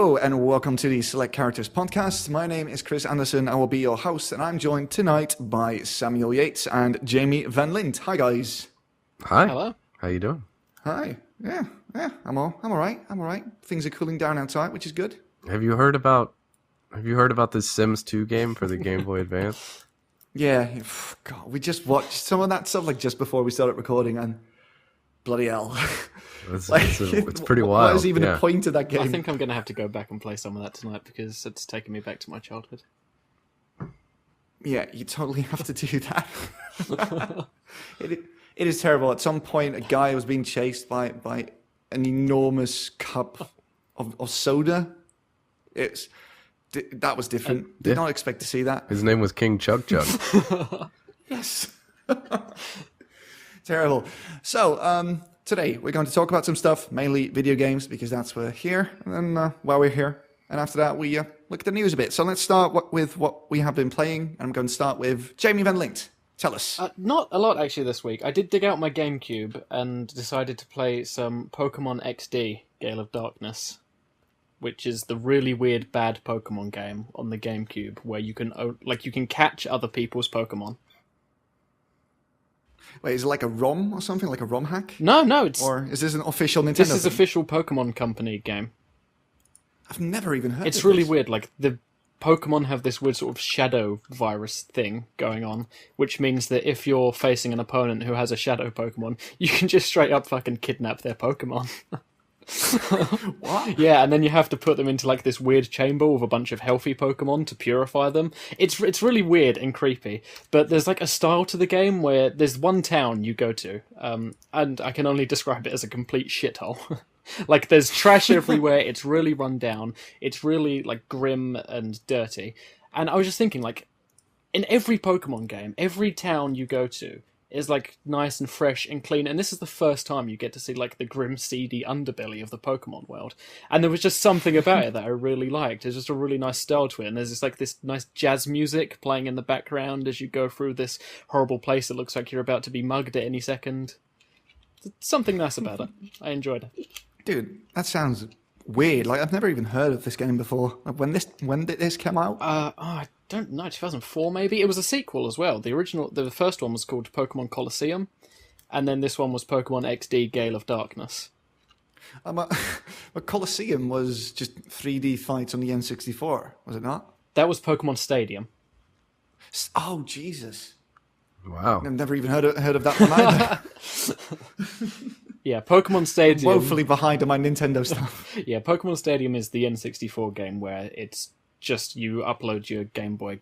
Hello and welcome to the Select Characters podcast. My name is Chris Anderson. I will be your host, and I'm joined tonight by Samuel Yates and Jamie Van Lint. Hi, guys. Hi. Hello. How you doing? Hi. Yeah. I'm all right. Things are cooling down outside, which is good. Have you heard about the Sims 2 game for the Game Boy Advance? Yeah. God, we just watched some of that stuff like just before we started recording, and bloody hell. It's pretty wild. What is even the point of that game? I think I'm going to have to go back and play some of that tonight because it's taken me back to my childhood. Yeah, you totally have to do that. It is terrible. At some point, a guy was being chased by an enormous cup of soda. That was different. Did not expect to see that. His name was King Chug Chug. Yes. Terrible. So, today we're going to talk about some stuff, mainly video games, because that's why we're here. And then while we're here, and after that, we look at the news a bit. So let's start with what we have been playing. I'm going to start with Jamie Van Lint. Tell us. Not a lot, actually, this week. I did dig out my GameCube and decided to play some Pokemon XD, Gale of Darkness, which is the really weird, bad Pokemon game on the GameCube, where you can catch other people's Pokemon. Wait, is it like a ROM or something? Like a ROM hack? No, it's... Or is this an official Nintendo This is thing? official Pokemon Company game. I've never even heard of It's really this. weird, like, the Pokemon have this weird sort of shadow virus thing going on, which means that if you're facing an opponent who has a shadow Pokemon, you can just straight up fucking kidnap their Pokemon. What? Yeah, and then you have to put them into like this weird chamber with a bunch of healthy Pokemon to purify them. It's really weird and creepy, but there's like a style to the game where there's one town you go to, and I can only describe it as a complete shithole. Like, there's trash everywhere, it's really run down, it's really, like, grim and dirty. And I was just thinking, like, in every Pokemon game, every town you go to is, like, nice and fresh and clean, and this is the first time you get to see, like, the grim, seedy underbelly of the Pokemon world. And there was just something about it that I really liked. There's just a really nice style to it, and there's just, like, this nice jazz music playing in the background as you go through this horrible place that looks like you're about to be mugged at any second. There's something nice about it. I enjoyed it. Dude, that sounds weird. Like, I've never even heard of this game before. Like, when did this come out? I don't know, 2004 maybe? It was a sequel as well. The first one was called Pokemon Colosseum, and then this one was Pokemon XD Gale of Darkness. But Colosseum was just 3D fights on the N64, was it not? That was Pokemon Stadium. Oh, Jesus. Wow. I've never even heard of that one either. Yeah, Pokemon Stadium... Woefully behind on my Nintendo stuff. Yeah, Pokemon Stadium is the N64 game where it's just you upload your Game Boy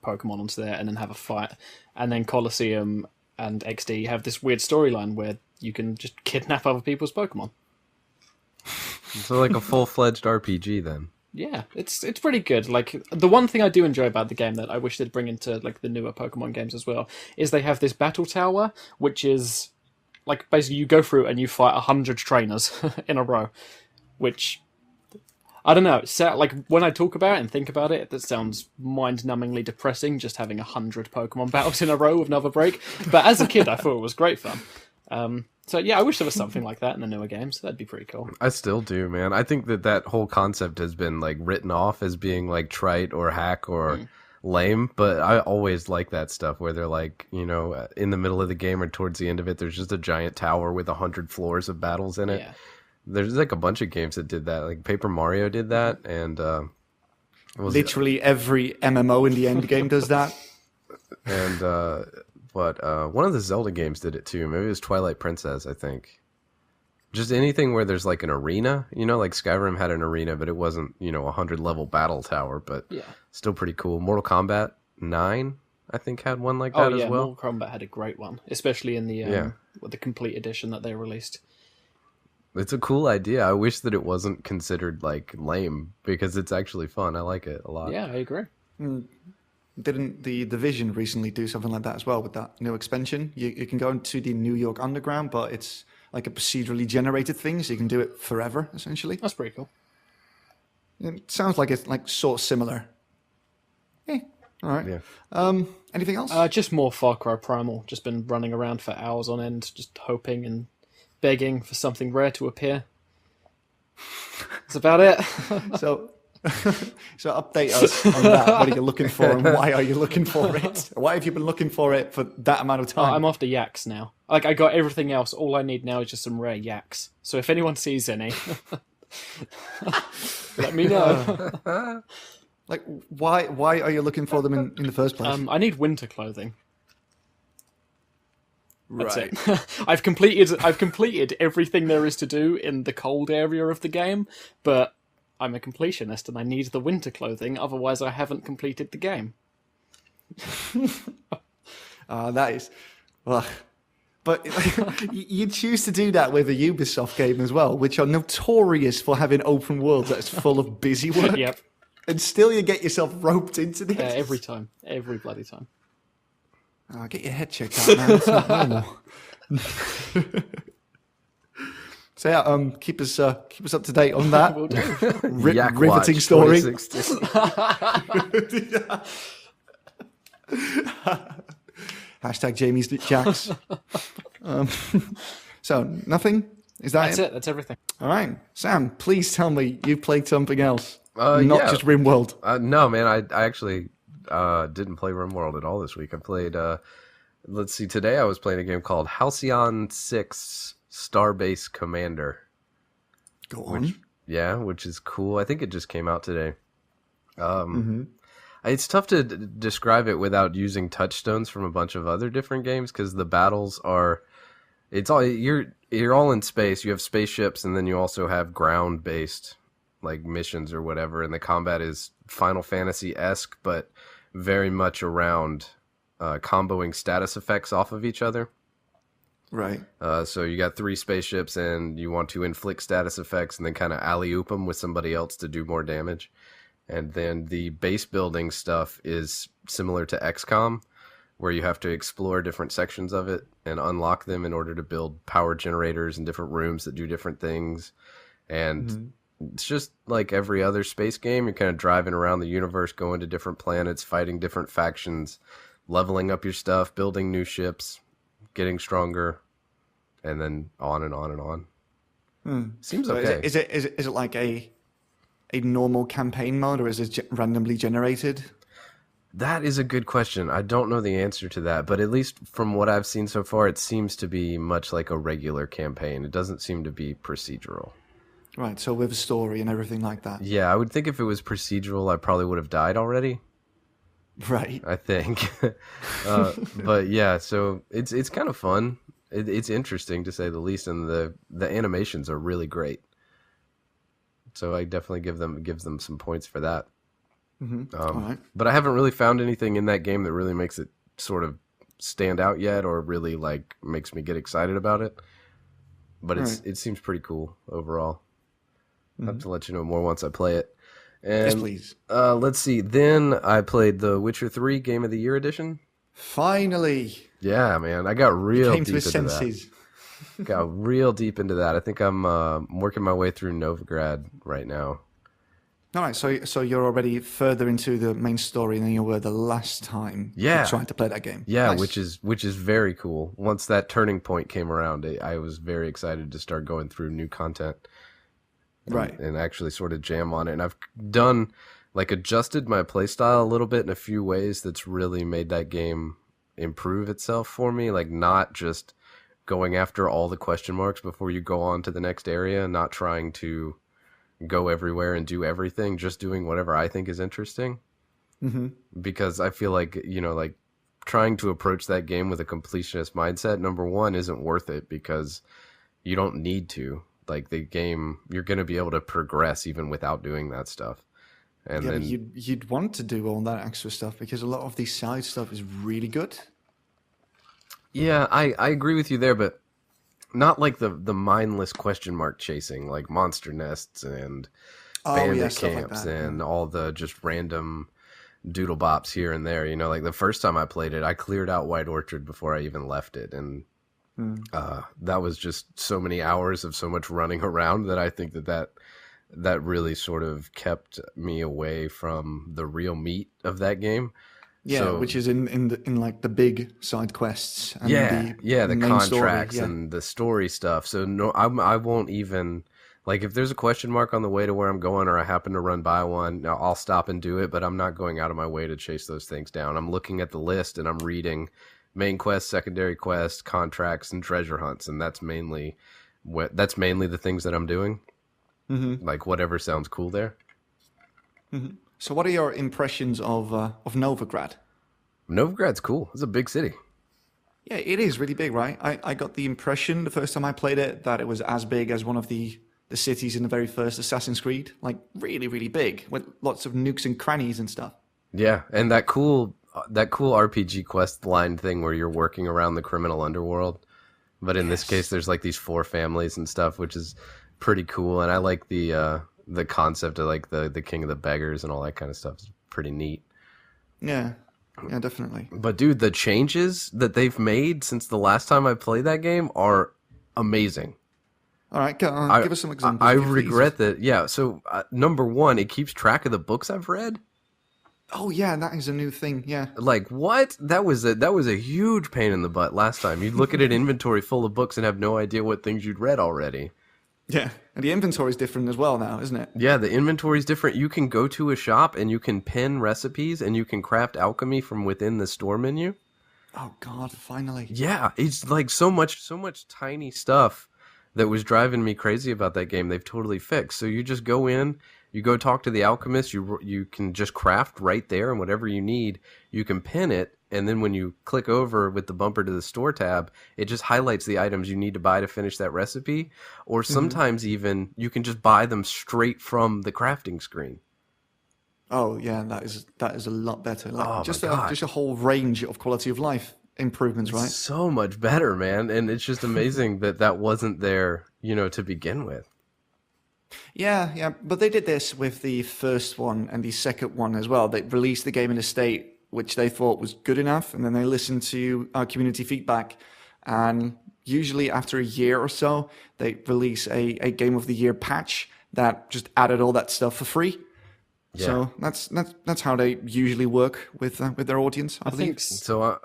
Pokemon onto there and then have a fight. And then Colosseum and XD have this weird storyline where you can just kidnap other people's Pokemon. So like a full-fledged RPG then. Yeah, it's pretty good. Like, the one thing I do enjoy about the game that I wish they'd bring into like the newer Pokemon games as well is they have this battle tower, which is like basically you go through and you fight 100 trainers in a row, which I don't know. So, like, when I talk about it and think about it, that sounds mind-numbingly depressing. Just having 100 Pokemon battles in a row with another break. But as a kid, I thought it was great fun. So yeah, I wish there was something like that in the newer games. That'd be pretty cool. I still do, man. I think that whole concept has been like written off as being like trite or hack or lame, but I always like that stuff where they're like, you know, in the middle of the game or towards the end of it, there's just a giant tower with 100 floors of battles in it. Yeah. There's like a bunch of games that did that. Like Paper Mario did that, and Literally every MMO in the end game does that. And but one of the Zelda games did it too. Maybe it was Twilight Princess, I think. Just anything where there's like an arena, you know, like Skyrim had an arena, but it wasn't, you know, a 100-level battle tower, but Yeah. still pretty cool. Mortal Kombat 9, I think, had one like that as well. Mortal Kombat had a great one, especially in the the complete edition that they released. It's a cool idea. I wish that it wasn't considered like lame because it's actually fun. I like it a lot. Yeah, I agree. Didn't the Division recently do something like that as well with that new expansion? You can go into the New York Underground, but it's like a procedurally generated thing, so you can do it forever, essentially. That's pretty cool. It sounds like it's like sort of similar. All right. Yeah. Anything else? Just more Far Cry Primal. Just been running around for hours on end, just hoping and begging for something rare to appear. That's about it. So, so update us on that. What are you looking for, and why are you looking for it? Why have you been looking for it for that amount of time? I'm after yaks now. Like, I got everything else. All I need now is just some rare yaks. So if anyone sees any, let me know. Like, why are you looking for them in the first place? I need winter clothing. That's right. it. I've completed everything there is to do in the cold area of the game, but I'm a completionist and I need the winter clothing, otherwise I haven't completed the game. That is... Well, but you choose to do that with a Ubisoft game as well, which are notorious for having open worlds that's full of busy work. Yep. And still you get yourself roped into this. Every time. Every bloody time. Oh, get your head checked out, man. It's not normal. So yeah, keep us up to date on that. Will do. Yak Riveting Watch story. 2016. Hashtag Jamie's Jacks. So nothing? Is that That's it. That's everything. All right, Sam. Please tell me you played something else, not Yeah. just RimWorld. No, man, I actually didn't play RimWorld at all this week. I played, let's see, today I was playing a game called Halcyon 6 Starbase Commander. Go on. Which is cool. I think it just came out today. It's tough to describe it without using touchstones from a bunch of other different games, because the battles are... You're all in space. You have spaceships, and then you also have ground-based like missions or whatever, and the combat is Final Fantasy-esque, but very much around comboing status effects off of each other. Right. So you got 3 spaceships, and you want to inflict status effects and then kind of alley-oop them with somebody else to do more damage. And then the base building stuff is similar to XCOM, where you have to explore different sections of it and unlock them in order to build power generators and different rooms that do different things. And it's just like every other space game. You're kind of driving around the universe, going to different planets, fighting different factions, leveling up your stuff, building new ships, getting stronger, and then on and on and on. Seems So okay. is it like a normal campaign mode, or is it randomly generated? That is a good question. I don't know the answer to that, but at least from what I've seen so far, it seems to be much like a regular campaign. It doesn't seem to be procedural. Right, so with a story and everything like that. Yeah, I would think if it was procedural, I probably would have died already. Right. I think. But yeah, so it's kind of fun. It's interesting to say the least, and the animations are really great. So I definitely give them some points for that. All right. But I haven't really found anything in that game that really makes it sort of stand out yet, or really like makes me get excited about it. But it seems pretty cool overall. I'll have to let you know more once I play it. And, Yes, please. Let's see. Then I played the Witcher 3 Game of the Year edition. Finally. Yeah, man. I got real Came deep to his into senses. that. Got real deep into that. I think I'm working my way through Novigrad right now. All right, so you're already further into the main story than you were the last time you Yeah. tried to play that game. Yeah, Nice. which is very cool. Once that turning point came around, I was very excited to start going through new content. Right. And actually sort of jam on it. And I've done, like, adjusted my playstyle a little bit in a few ways that's really made that game improve itself for me. Like, not just going after all the question marks before you go on to the next area, not trying to go everywhere and do everything, just doing whatever I think is interesting. Because I feel like, like trying to approach that game with a completionist mindset, number one, isn't worth it, because you don't need to. Like, the game, you're going to be able to progress even without doing that stuff. And Yeah, then but you'd want to do all that extra stuff because a lot of these side stuff is really good. yeah, I agree with you there, but not like the mindless question mark chasing, like monster nests and bandit stuff like camps that. and all the just random doodle bops here and there. Like the first time I played it, I cleared out White Orchard before I even left it, and that was just so many hours of so much running around that I think that really sort of kept me away from the real meat of that game. Yeah, So- which is in like the big side quests. And the the main contracts story, yeah. and the story stuff. So no, I won't even Like, if there's a question mark on the way to where I'm going or I happen to run by one, I'll stop and do it, but I'm not going out of my way to chase those things down. I'm looking at the list and I'm reading main quests, secondary quests, contracts, and treasure hunts, and that's mainly the things that I'm doing. Mm-hmm. Like, whatever sounds cool there. Mm-hmm. So what are your impressions of Novigrad? Novigrad's cool. It's a big city. Yeah, it is really big, right? I got the impression the first time I played it that it was as big as one of the cities in the very first Assassin's Creed. Like, really, really big, with lots of nooks and crannies and stuff. Yeah, and that cool RPG quest line thing where you're working around the criminal underworld. But in this case, there's like these 4 families and stuff, which is pretty cool. And I like the concept of like the king of the beggars and all that kind of stuff. It's pretty neat. Yeah, definitely. But dude, the changes that they've made since the last time I played that game are amazing. All right, give us some examples. I regret that. Yeah, so number 1, it keeps track of the books I've read. Oh yeah, that is a new thing. Yeah. Like, what? That was a huge pain in the butt last time. You'd look at an inventory full of books and have no idea what things you'd read already. Yeah, and the inventory is different as well now, isn't it? Yeah, the inventory is different. You can go to a shop and you can pin recipes and you can craft alchemy from within the store menu. Oh God, finally. Yeah, it's like so much tiny stuff that was driving me crazy about that game. They've totally fixed. So you just go in, you go talk to the alchemist, you can just craft right there, and whatever you need, you can pin it, and then when you click over with the bumper to the store tab, it just highlights the items you need to buy to finish that recipe, or sometimes even you can just buy them straight from the crafting screen. Oh yeah, that is a lot better. Like, just a whole range of quality of life improvements, right? So much better, man, and it's just amazing that wasn't there, to begin with. Yeah, but they did this with the first one and the second one as well. They released the game in a state which they thought was good enough, and then they listened to our community feedback, and usually after a year or so, they release a Game of the Year patch that just added all that stuff for free. Yeah. So that's how they usually work with their audience, I believe.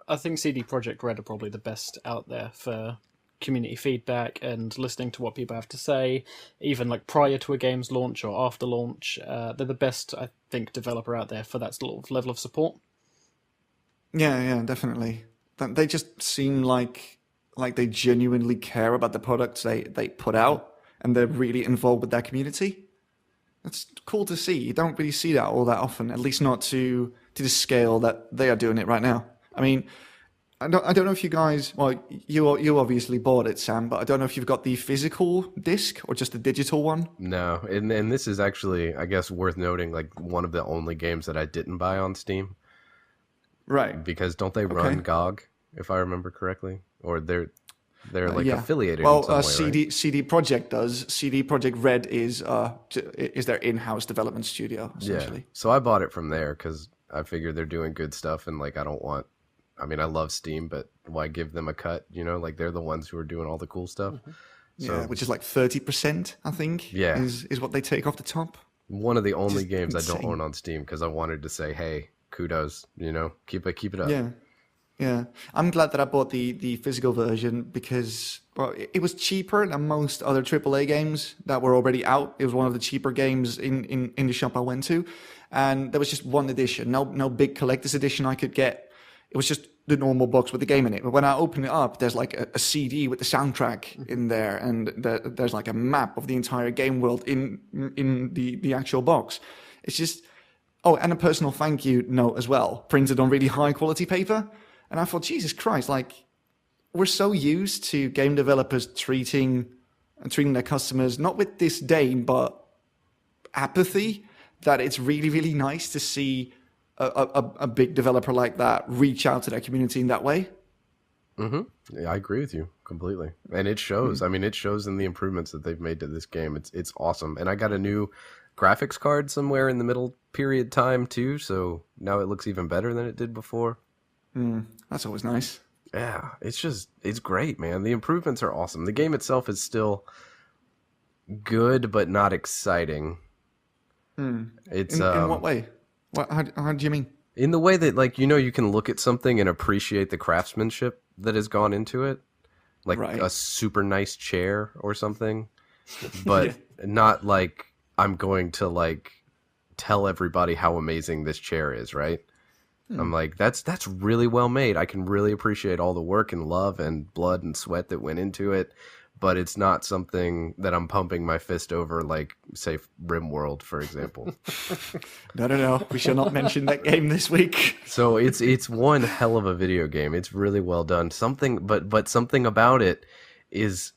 I think CD Projekt Red are probably the best out there for community feedback and listening to what people have to say, even like prior to a game's launch or after launch. They're the best, I think, developer out there for that sort of level of support. Yeah, definitely. They just seem like they genuinely care about the products they put out, and they're really involved with their community. That's cool to see. You don't really see that all that often, at least not to the scale that they are doing it right now. I mean, I don't know if you guys, well, you obviously bought it, Sam, but I don't know if you've got the physical disc or just the digital one. No, and this is actually, I guess, worth noting, like one of the only games that I didn't buy on Steam. Right. Because don't they run GOG, if I remember correctly? Or they're like affiliated in some way, CD Projekt does. CD Projekt Red is their in-house development studio, essentially. Yeah. So I bought it from there because I figured they're doing good stuff, and like I love Steam, but why give them a cut? Like they're the ones who are doing all the cool stuff. Mm-hmm. So, which is like 30%, I think. Yeah, is what they take off the top. One of the only games I don't own on Steam because I wanted to say, hey, kudos, keep it up. Yeah. I'm glad that I bought the physical version because, well, it was cheaper than most other AAA games that were already out. It was one of the cheaper games in the shop I went to, and there was just one edition, no big collector's edition I could get. It was just the normal box with the game in it. But when I open it up, there's like a CD with the soundtrack in there, and there's like a map of the entire game world in the actual box. It's just, and a personal thank you note as well, printed on really high quality paper. And I thought, Jesus Christ, like, we're so used to game developers treating their customers not with disdain but apathy, that it's really, really nice to see a big developer like that reach out to their community in that way. Mm-hmm. Yeah, I agree with you completely, and it shows. Mm-hmm. I mean, it shows in the improvements that they've made to this game. It's awesome, and I got a new graphics card somewhere in the middle period time too, so now it looks even better than it did before. That's always nice. Yeah, it's great, man. The improvements are awesome. The game itself is still good, but not exciting. It's in what way? How do you mean? In the way that, like, you can look at something and appreciate the craftsmanship that has gone into it, like a super nice chair or something. but not like I'm going to like tell everybody how amazing this chair is, right? I'm like, that's really well made. I can really appreciate all the work and love and blood and sweat that went into it, but it's not something that I'm pumping my fist over, like, say, RimWorld, for example. No. We shall not mention that game this week. So it's one hell of a video game. It's really well done. But something about it is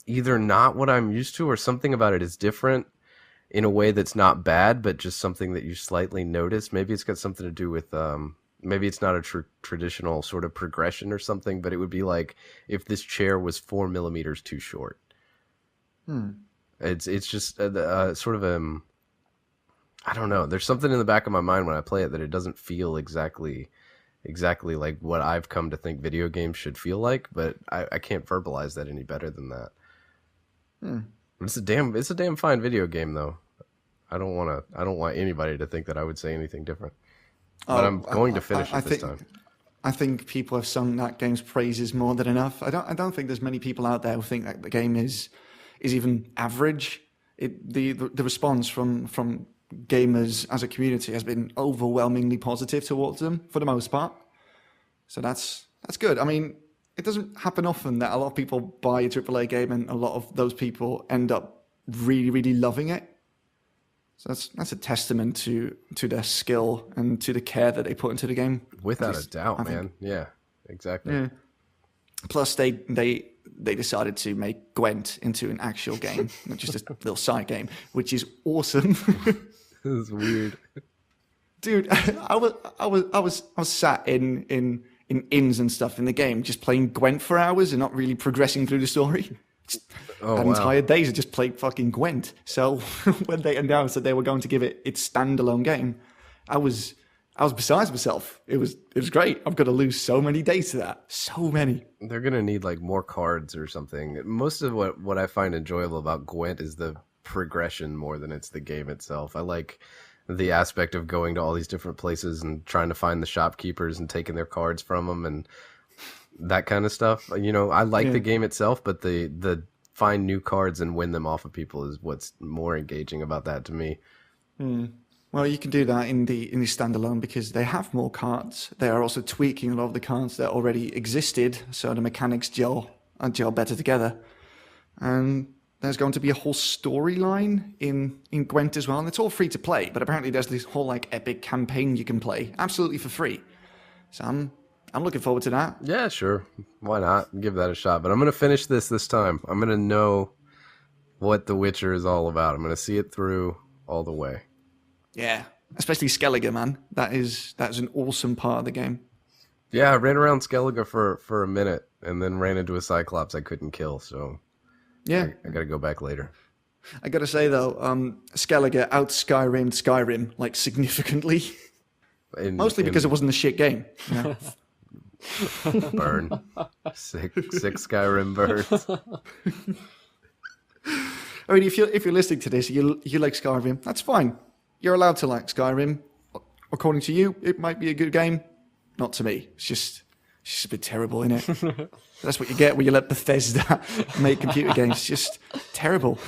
either not what I'm used to, or something about it is different in a way that's not bad, but just something that you slightly notice. Maybe it's got something to do with, maybe it's not a traditional sort of progression or something, but it would be like if this chair was 4 millimeters too short. It's just sort of I don't know. There's something in the back of my mind when I play it that it doesn't feel exactly like what I've come to think video games should feel like, but I can't verbalize that any better than that. It's a damn fine video game, though. I don't want anybody to think that I would say anything different. But I'm going to finish it this time. I think people have sung that game's praises more than enough. I don't think there's many people out there who think that the game is even average. The response from gamers as a community has been overwhelmingly positive towards them for the most part. So that's good. I mean, it doesn't happen often that a lot of people buy a AAA game and a lot of those people end up really, really loving it. So that's a testament to their skill and to the care that they put into the game. Without a doubt, man. Yeah, exactly. Yeah. Plus, they decided to make Gwent into an actual game, not just a little side game, which is awesome. This is weird, dude. I was sat in inns and stuff in the game, just playing Gwent for hours and not really progressing through the story. Entire days of just played fucking Gwent. So when they announced that they were going to give it its standalone game, I was beside myself. It was great. I'm gonna lose so many days to that. So many. They're gonna need like more cards or something. Most of what I find enjoyable about Gwent is the progression more than it's the game itself. I like the aspect of going to all these different places and trying to find the shopkeepers and taking their cards from them and that kind of stuff. You know, I like the game itself, but the find new cards and win them off of people is what's more engaging about that to me. Well, you can do that in the standalone because they have more cards. They are also tweaking a lot of the cards that already existed, so the mechanics gel better together. And there's going to be a whole storyline in Gwent as well, and it's all free to play. But apparently, there's this whole like epic campaign you can play absolutely for free. So I'm looking forward to that. Yeah, sure. Why not? Give that a shot. But I'm going to finish this time. I'm going to know what The Witcher is all about. I'm going to see it through all the way. Yeah, especially Skellige, man. That is an awesome part of the game. Yeah, I ran around Skellige for a minute and then ran into a Cyclops I couldn't kill. So yeah, I got to go back later. I got to say, though, Skellige out Skyrim like significantly. Mostly because it wasn't a shit game. You know? Burn. Sick Skyrim burns. I mean, if you're listening to this, you like Skyrim, that's fine. You're allowed to like Skyrim. According to you, it might be a good game. Not to me. It's just a bit terrible, isn't it? That's what you get when you let Bethesda make computer games. It's just terrible.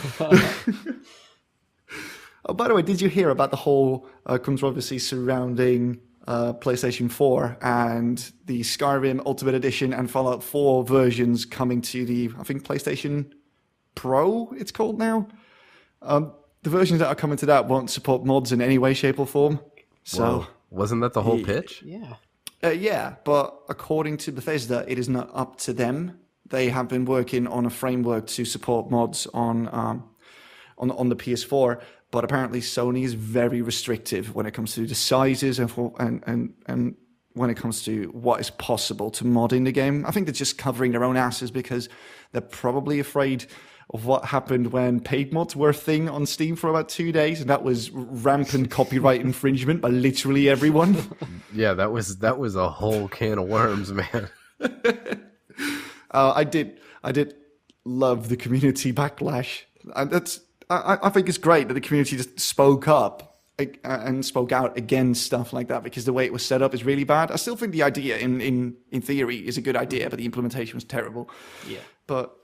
Oh, by the way, did you hear about the whole controversy surrounding PlayStation 4 and the Skyrim Ultimate Edition and Fallout 4 versions coming to the, I think, PlayStation Pro, it's called now? The versions that are coming to that won't support mods in any way, shape, or form. So, whoa. Wasn't that the whole pitch? Yeah. Yeah, but according to Bethesda, it is not up to them. They have been working on a framework to support mods on the PS4, but apparently Sony is very restrictive when it comes to the sizes and when it comes to what is possible to mod in the game. I think they're just covering their own asses because they're probably afraid of what happened when paid mods were a thing on Steam for about 2 days, and that was rampant copyright infringement by literally everyone. Yeah, that was a whole can of worms, man. I did love the community backlash. I think it's great that the community just spoke up and spoke out against stuff like that because the way it was set up is really bad. I still think the idea in theory is a good idea, but the implementation was terrible. Yeah. But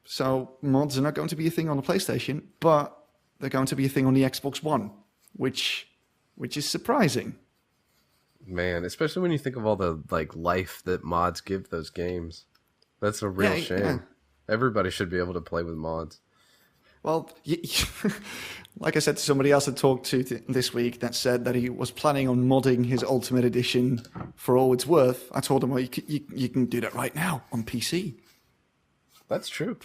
So mods are not going to be a thing on the PlayStation, but they're going to be a thing on the Xbox One, which is surprising. Man, especially when you think of all the like life that mods give those games. That's a real shame. Yeah. Everybody should be able to play with mods. Well, like I said to somebody else I talked to this week that said that he was planning on modding his Ultimate Edition for all it's worth. I told him, well, you can do that right now on PC. That's true.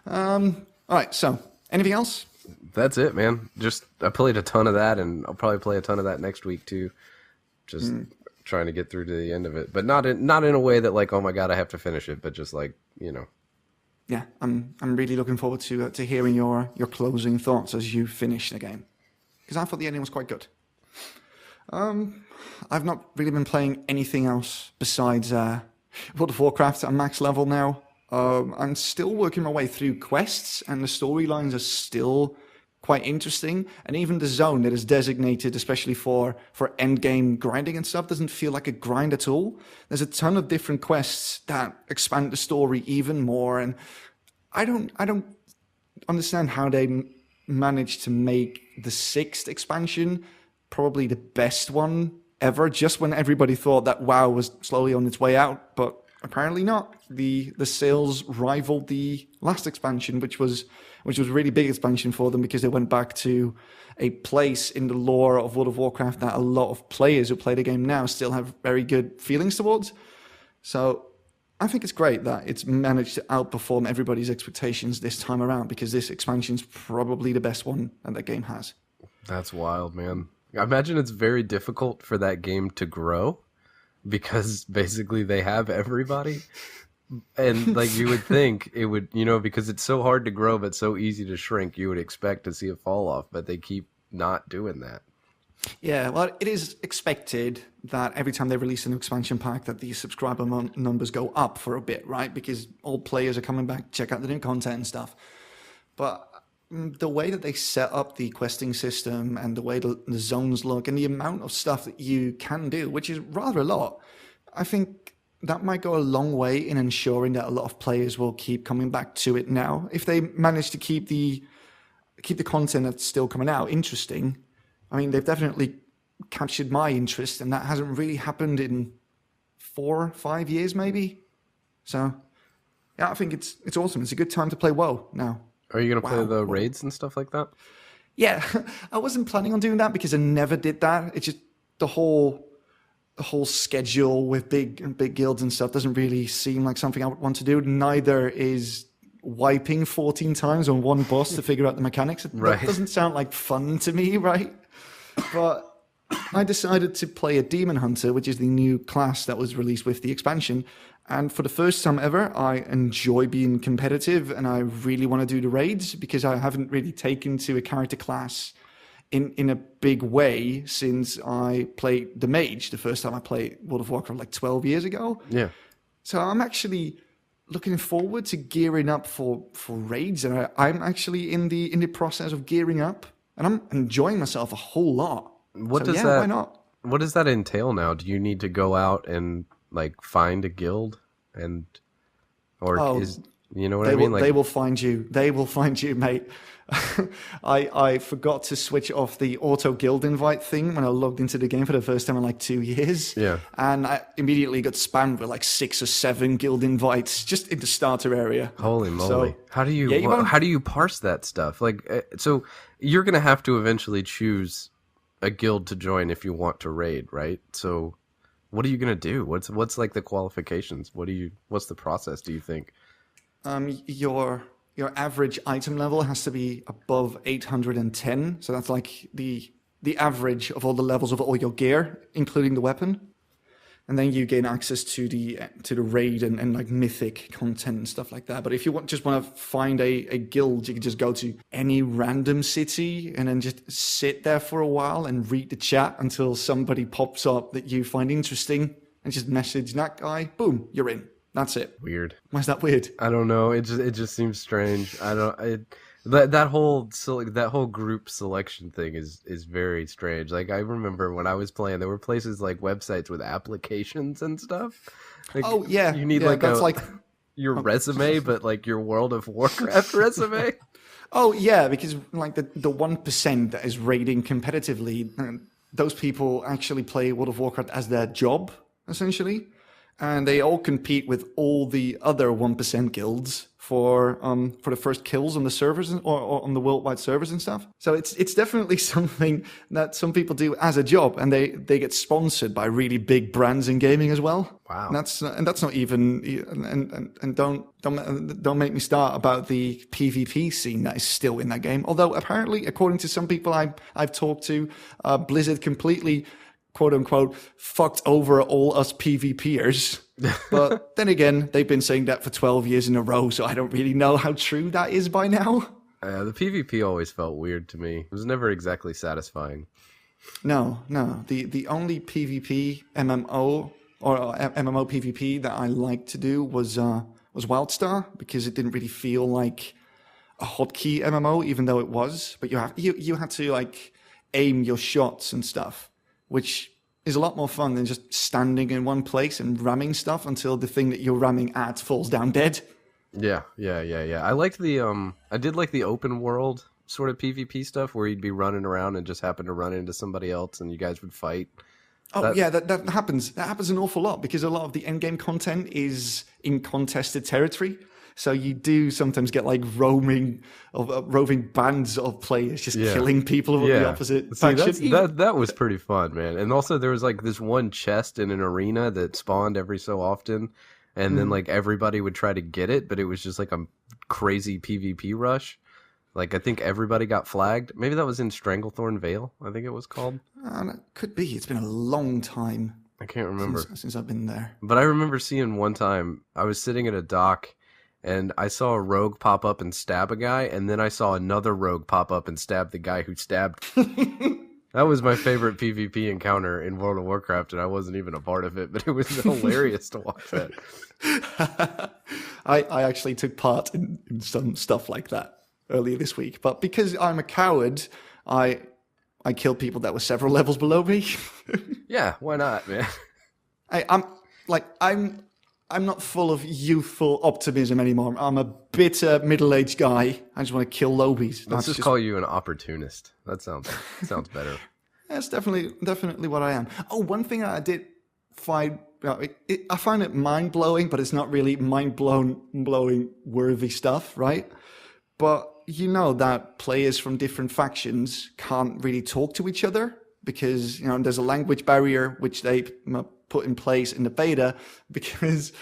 All right, so anything else? That's it, man. Just I played a ton of that, and I'll probably play a ton of that next week too. Just trying to get through to the end of it, but not in a way that like, oh my god, I have to finish it, but just like, you know. Yeah, I'm really looking forward to hearing your closing thoughts as you finish the game, because I thought the ending was quite good. I've not really been playing anything else besides World of Warcraft at max level now. I'm still working my way through quests, and the storylines are still quite interesting. And even the zone that is designated especially for end game grinding and stuff doesn't feel like a grind at all. There's a ton of different quests that expand the story even more, and I don't understand how they managed to make the 6th expansion probably the best one ever, just when everybody thought that WoW was slowly on its way out, but apparently not. The sales rivaled the last expansion, which was a really big expansion for them, because they went back to a place in the lore of World of Warcraft that a lot of players who play the game now still have very good feelings towards. So I think it's great that it's managed to outperform everybody's expectations this time around, because this expansion's probably the best one that the game has. That's wild, man. I imagine it's very difficult for that game to grow, because basically they have everybody. And like you would think it would, you know, because it's so hard to grow but so easy to shrink, you would expect to see a fall off, but they keep not doing that. Yeah, well, it is expected that every time they release an expansion pack that the subscriber numbers go up for a bit, right? Because old players are coming back to check out the new content and stuff. But the way that they set up the questing system and the way the zones look and the amount of stuff that you can do, which is rather a lot, I think that might go a long way in ensuring that a lot of players will keep coming back to it now. If they manage to keep the content that's still coming out interesting, I mean, they've definitely captured my interest, and that hasn't really happened in 4 or 5 years, maybe. So, yeah, I think it's awesome. It's a good time to play WoW now. Are you going to play the raids and stuff like that? Yeah, I wasn't planning on doing that because I never did that. It's just the whole schedule with big guilds and stuff doesn't really seem like something I would want to do. Neither is wiping 14 times on one boss to figure out the mechanics. Right. That doesn't sound like fun to me, right? But I decided to play a Demon Hunter, which is the new class that was released with the expansion. And for the first time ever, I enjoy being competitive, and I really want to do the raids because I haven't really taken to a character class in a big way since I played the Mage the first time I played World of Warcraft like 12 years ago. Yeah. So I'm actually looking forward to gearing up for raids, and I'm actually in the process of gearing up, and I'm enjoying myself a whole lot. Why not? What does that entail now? Do you need to go out and like find a guild you know what I mean? They will find you. They will find you, mate. I forgot to switch off the auto guild invite thing when I logged into the game for the first time in like 2 years. Yeah. And I immediately got spammed with like 6 or 7 guild invites just in the starter area. Holy moly. So, how do you parse that stuff? Like, so you're going to have to eventually choose a guild to join if you want to raid, right? So what are you going to do? What's like the qualifications? What's the process, do you think? Your average item level has to be above 810. So that's like the average of all the levels of all your gear, including the weapon. And then you gain access to the raid and like mythic content and stuff like that. But if you just want to find a guild, you can just go to any random city and then just sit there for a while and read the chat until somebody pops up that you find interesting and just message that guy. Boom, you're in. That's it. Weird. Why is that weird? I don't know. It just seems strange. That whole group selection thing is very strange. Like I remember when I was playing, there were places like websites with applications and stuff. Like, Oh yeah, you need yeah. like That's like your resume, but like your World of Warcraft resume. oh yeah, because like the 1% that is raiding competitively, those people actually play World of Warcraft as their job essentially, and they all compete with all the other 1% guilds for the first kills on the servers or on the worldwide servers and stuff. So it's definitely something that some people do as a job, and they get sponsored by really big brands in gaming as well. Wow. And that's not even and don't make me start about the PvP scene that is still in that game. Although apparently, according to some people I've talked to, Blizzard completely, quote unquote, fucked over all us PvPers. But then again, they've been saying that for 12 years in a row, so I don't really know how true that is by now. The PvP always felt weird to me. It was never exactly satisfying. No. The only PvP MMO or MMO PvP that I liked to do was WildStar, because it didn't really feel like a hotkey MMO, even though it was. But you had to like aim your shots and stuff, which is a lot more fun than just standing in one place and ramming stuff until the thing that you're ramming at falls down dead. Yeah. I liked I did like the open world sort of PvP stuff where you'd be running around and just happen to run into somebody else and you guys would fight. Oh, that happens. That happens an awful lot because a lot of the endgame content is in contested territory. So you do sometimes get like roving bands of players just killing people of the opposite faction. That was pretty fun, man. And also there was like this one chest in an arena that spawned every so often, and then like everybody would try to get it, but it was just like a crazy PvP rush. Like I think everybody got flagged. Maybe that was in Stranglethorn Vale, I think it was called. That could be. It's been a long time. I can't remember since I've been there. But I remember seeing one time I was sitting at a dock and I saw a rogue pop up and stab a guy, and then I saw another rogue pop up and stab the guy who stabbed. That was my favorite PvP encounter in World of Warcraft, and I wasn't even a part of it, but it was hilarious to watch that. I actually took part in some stuff like that earlier this week, but because I'm a coward, I killed people that were several levels below me. Yeah, why not, man? I'm not full of youthful optimism anymore. I'm a bitter middle-aged guy. I just want to kill lobies. Let's just call you an opportunist. That sounds better. That's definitely what I am. Oh, one thing I did find, I find it mind-blowing, but it's not really mind-blowing worthy stuff, right? But you know that players from different factions can't really talk to each other because there's a language barrier which they put in place in the beta because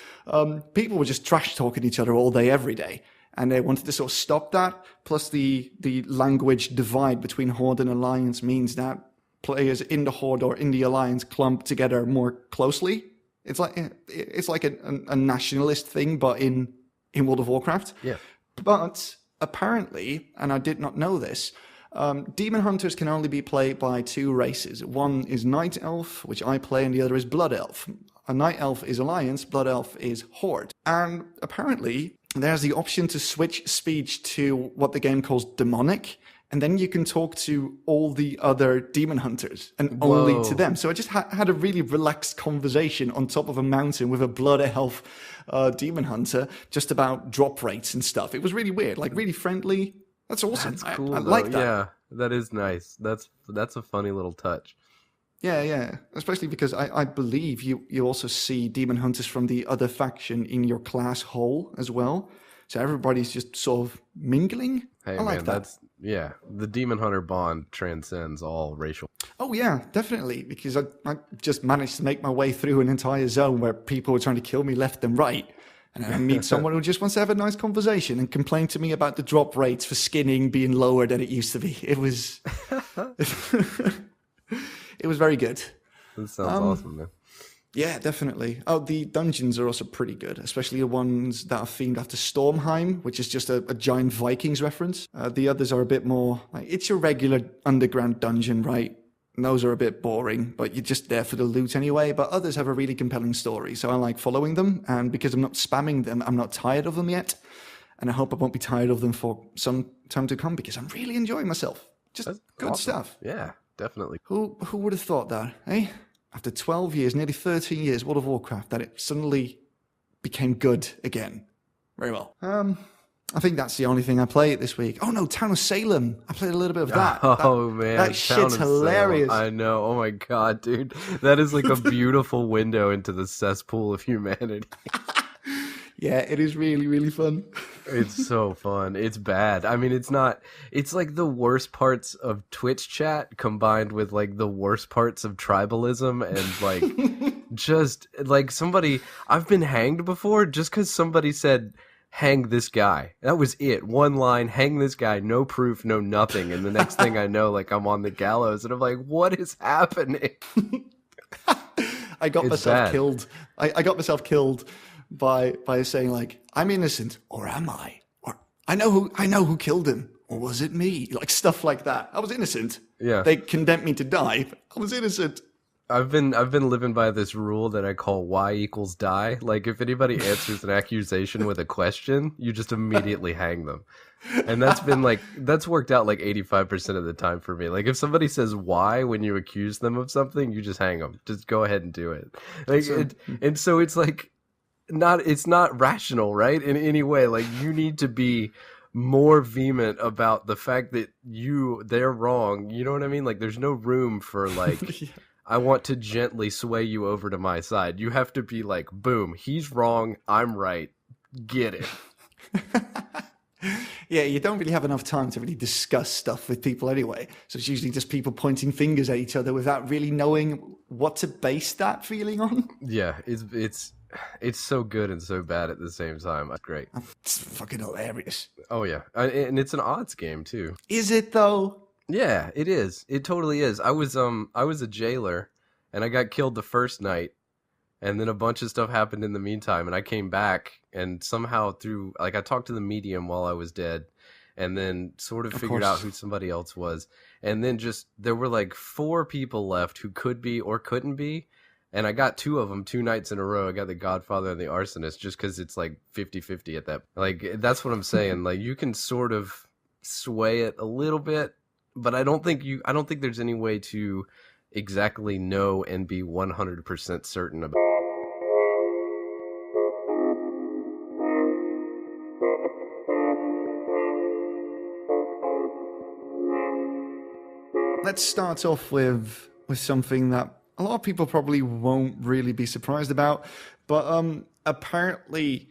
people were just trash talking each other all day, every day. And they wanted to sort of stop that. Plus the language divide between Horde and Alliance means that players in the Horde or in the Alliance clump together more closely. It's like a nationalist thing, but in World of Warcraft. Yeah. But apparently, and I did not know this, demon hunters can only be played by two races. One is Night Elf, which I play, and the other is Blood Elf. A Night Elf is Alliance, Blood Elf is Horde. And apparently, there's the option to switch speech to what the game calls demonic, and then you can talk to all the other demon hunters, and only to them. So I just had a really relaxed conversation on top of a mountain with a Blood Elf demon hunter, just about drop rates and stuff. It was really weird, like really friendly. That's awesome. That's cool. I like that. Yeah, that is nice. That's a funny little touch. Yeah. Especially because I believe you also see demon hunters from the other faction in your class hole as well. So everybody's just sort of mingling. Hey, I like that. The demon hunter bond transcends all racial. Oh yeah, definitely. Because I just managed to make my way through an entire zone where people were trying to kill me left and right. And I meet someone who just wants to have a nice conversation and complain to me about the drop rates for skinning being lower than it used to be. It was, it was very good. That sounds awesome, man. Yeah, definitely. Oh, the dungeons are also pretty good, especially the ones that are themed after Stormheim, which is just a giant Vikings reference. The others are a bit more like, it's your regular underground dungeon, right? And those are a bit boring, but you're just there for the loot anyway. But others have a really compelling story, so I like following them. And because I'm not spamming them, I'm not tired of them yet. and I hope I won't be tired of them for some time to come because I'm really enjoying myself. Just That's good awesome. stuff. Yeah, definitely. Who would have thought that, eh? After 12 years, nearly 13 years, World of Warcraft, that it suddenly became good again. Very well. I think that's the only thing I played this week. Oh no, Town of Salem. I played a little bit of that. Oh man, that Town shit's of hilarious. Salem. I know. Oh my god, dude, that is like a beautiful window into the cesspool of humanity. Yeah, it is really, really fun. It's so fun. It's bad. I mean, it's not. It's like the worst parts of Twitch chat combined with like the worst parts of tribalism and like just like somebody. I've been hanged before just because somebody said, hang this guy. That was it. One line, hang this guy, no proof, no nothing. And the next thing I know, like I'm on the gallows and I'm like, what is happening? I got myself killed. I got myself killed by saying like, I'm innocent, or am I? Or I know who killed him, or was it me? Like stuff like that. I was innocent. Yeah. They condemned me to die, but I was innocent. I've been living by this rule that I call Y equals die. Like if anybody answers an accusation with a question, you just immediately hang them. And that's worked out like 85% of the time for me. Like if somebody says why when you accuse them of something, you just hang them. Just go ahead and do it. Like and so it's like it's not rational, right? In any way. Like you need to be more vehement about the fact that they're wrong. You know what I mean? Like there's no room for like yeah. I want to gently sway you over to my side. You have to be like, boom, he's wrong, I'm right. Get it. Yeah, you don't really have enough time to really discuss stuff with people anyway. So it's usually just people pointing fingers at each other without really knowing what to base that feeling on. Yeah, it's so good and so bad at the same time. It's great. It's fucking hilarious. Oh yeah, and it's an odds game too. Is it though? Yeah, it is. It totally is. I was a jailer, and I got killed the first night, and then a bunch of stuff happened in the meantime, and I came back, and somehow through I talked to the medium while I was dead, and then sort of figured out who somebody else was, and then just there were like 4 people left who could be or couldn't be, and I got 2 of them 2 nights in a row. I got the Godfather and the Arsonist just because it's like 50-50 at that. Like that's what I'm saying. Like you can sort of sway it a little bit. But I don't think there's any way to exactly know and be 100% certain about. Let's start off with something that a lot of people probably won't really be surprised about, but apparently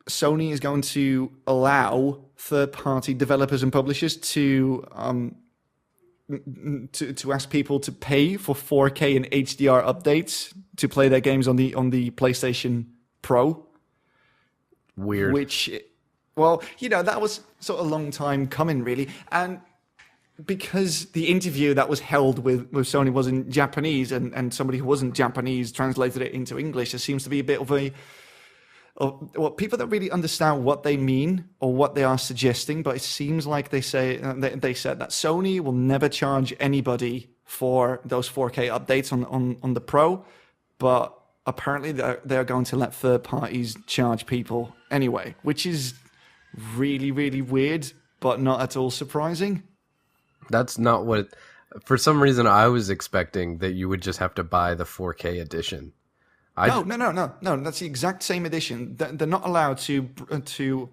Sony is going to allow third-party developers and publishers to ask people to pay for 4K and HDR updates to play their games on the PlayStation Pro. Weird. Which, well, that was sort of a long time coming, really. And because the interview that was held with Sony was in Japanese and somebody who wasn't Japanese translated it into English, there seems to be a bit of people that really understand what they mean or what they are suggesting, but it seems like they said that Sony will never charge anybody for those 4K updates on the Pro, but apparently they're going to let third parties charge people anyway, which is really, really weird, but not at all surprising. That's not what. For some reason, I was expecting that you would just have to buy the 4K edition. No. That's the exact same edition. They're not allowed to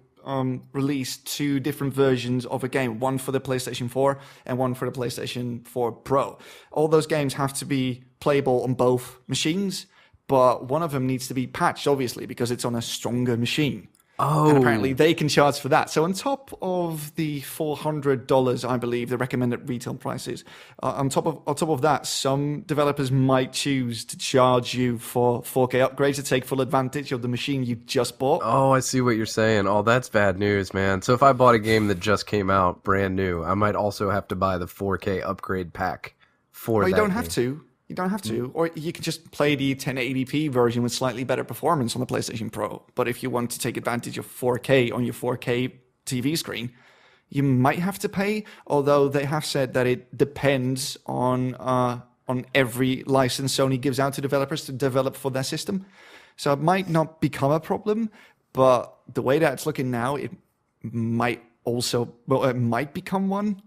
release 2 different versions of a game, one for the PlayStation 4 and one for the PlayStation 4 Pro. All those games have to be playable on both machines, but one of them needs to be patched, obviously, because it's on a stronger machine. Oh. And apparently they can charge for that. So on top of the $400, I believe, the recommended retail prices, on top of that, some developers might choose to charge you for 4K upgrades to take full advantage of the machine you just bought. Oh, I see what you're saying. Oh, that's bad news, man. So if I bought a game that just came out brand new, I might also have to buy the 4K upgrade pack for that. You don't have to. You don't have to. Or you can just play the 1080p version with slightly better performance on the PlayStation Pro. But if you want to take advantage of 4K on your 4K TV screen, you might have to pay. Although they have said that it depends on every license Sony gives out to developers to develop for their system. So it might not become a problem. But the way that it's looking now, it might also, well, it might become one,